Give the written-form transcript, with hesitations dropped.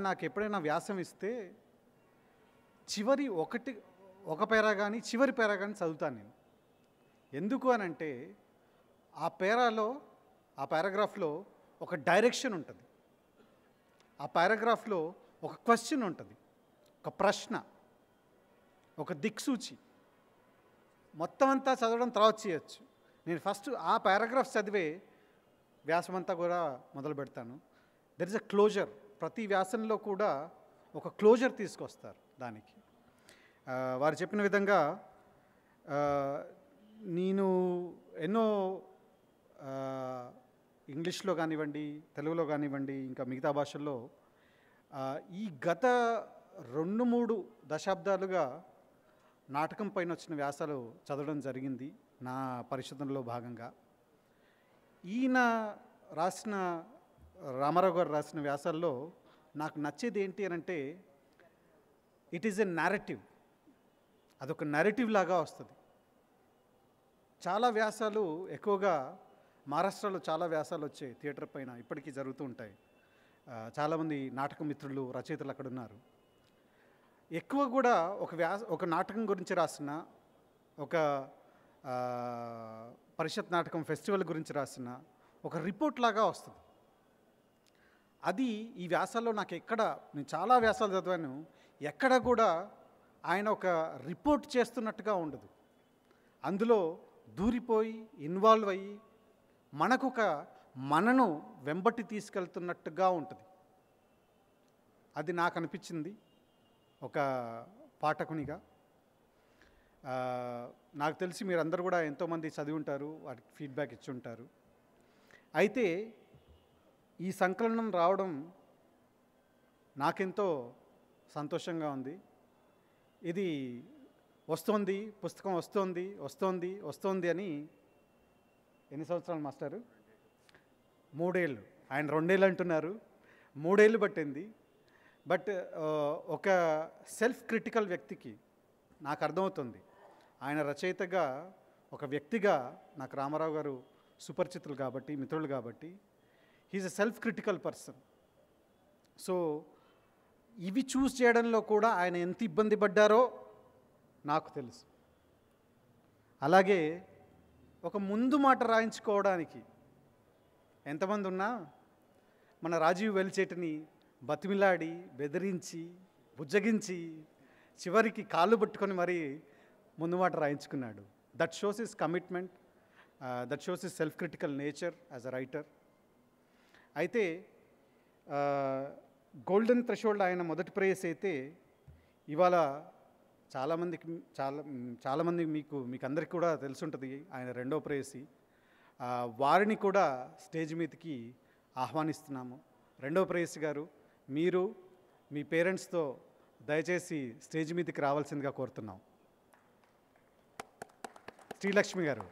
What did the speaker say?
నాకు ఎప్పుడైనా వ్యాసం ఇస్తే చివరి ఒక పేరా కానీ చివరి పేరా కానీ చదువుతాను నేను. ఎందుకు అని అంటే ఆ పారాగ్రాఫ్లో ఒక డైరెక్షన్ ఉంటుంది, ఆ పారాగ్రాఫ్లో ఒక క్వశ్చన్ ఉంటుంది, ఒక ప్రశ్న, ఒక దిక్సూచి. మొత్తం అంతా చదవడం తర్వాత చేయొచ్చు. నేను ఫస్ట్ ఆ పారాగ్రాఫ్ చదివే వ్యాసం అంతా కూడా మొదలు పెడతాను. There is a closure. ప్రతి వ్యాసంలో కూడా ఒక క్లోజర్ తీసుకొస్తారు దానికి. వారు చెప్పిన విధంగా నేను ఎన్నో ఇంగ్లీష్లో కానివ్వండి, తెలుగులో కానివ్వండి, ఇంకా మిగతా భాషల్లో ఈ గత 2-3 దశాబ్దాలుగా నాటకం పైన వచ్చిన వ్యాసాలు చదవడం జరిగింది నా పరిశోధనలో భాగంగా. ఈయన రాసిన రామారావు గారు రాసిన వ్యాసాల్లో నాకు నచ్చేది ఏంటి అని అంటే ఇట్ ఈజ్ ఎ నారేటివ్. అదొక నారేటివ్ లాగా వస్తుంది. చాలా వ్యాసాలు ఎక్కువగా మహారాష్ట్రలో చాలా వ్యాసాలు వచ్చాయి థియేటర్ పైన, ఇప్పటికీ జరుగుతూ ఉంటాయి. చాలామంది నాటక మిత్రులు, రచయితలు అక్కడ ఉన్నారు. ఎక్కువ కూడా ఒక నాటకం గురించి రాసిన, ఒక పరిషత్ నాటకం ఫెస్టివల్ గురించి రాసిన ఒక రిపోర్ట్ లాగా వస్తుంది. అది ఈ వ్యాసాల్లో నేను చాలా వ్యాసాలు చదివాను, ఎక్కడ కూడా ఆయన ఒక రిపోర్ట్ చేస్తున్నట్టుగా ఉండదు. అందులో దూరిపోయి ఇన్వాల్వ్ అయ్యి మనను వెంబటి తీసుకెళ్తున్నట్టుగా ఉంటుంది. అది నాకు అనిపించింది ఒక పాఠకునిగా. నాకు తెలిసి మీరందరూ కూడా ఎంతోమంది చదివి ఉంటారు, వాటికి ఫీడ్బ్యాక్ ఇచ్చి ఉంటారు. అయితే ఈ సంకలనం రావడం నాకెంతో సంతోషంగా ఉంది. ఇది వస్తోంది, పుస్తకం వస్తోంది అని ఎన్ని సంవత్సరాలు మాస్టారు? 3 ఏళ్ళు. ఆయన 2 ఏళ్ళు అంటున్నారు, 3 ఏళ్ళు పట్టింది. బట్ ఒక సెల్ఫ్ క్రిటికల్ వ్యక్తికి నాకు అర్థమవుతుంది. ఆయన రచయితగా, ఒక వ్యక్తిగా నాకు రామారావు గారు సుపరిచితులు కాబట్టి, మిత్రులు కాబట్టి, he's a self critical person. So ఇవి చూస్ చేయడంలో కూడా ఆయన ఎంత ఇబ్బంది పడ్డారో నాకు తెలుసు. అలాగే ఒక ముందు మాట రాయించుకోవడానికి ఎంతమంది ఉన్నా మన రాజీవ్ వెలిచేటిని బతిమిలాడి, బెదిరించి, బుజ్జగించి, చివరికి కాళ్ళు పట్టుకొని మరీ ముందు మాట రాయించుకున్నాడు. That shows his commitment, that shows his self critical nature as a writer. అయితే గోల్డెన్ థ్రెషోల్డ్ ఆయన మొదటి ప్రేయస్ అయితే, ఇవాళ చాలామంది మీకు అందరికీ కూడా తెలుసుంటుంది ఆయన రెండో ప్రేయసి. వారిని కూడా స్టేజ్ మీదకి ఆహ్వానిస్తున్నాము. రెండో ప్రేయసి గారు, మీరు మీ పేరెంట్స్తో దయచేసి స్టేజ్ మీదకి రావాల్సిందిగా కోరుతున్నాం. శ్రీలక్ష్మి గారు.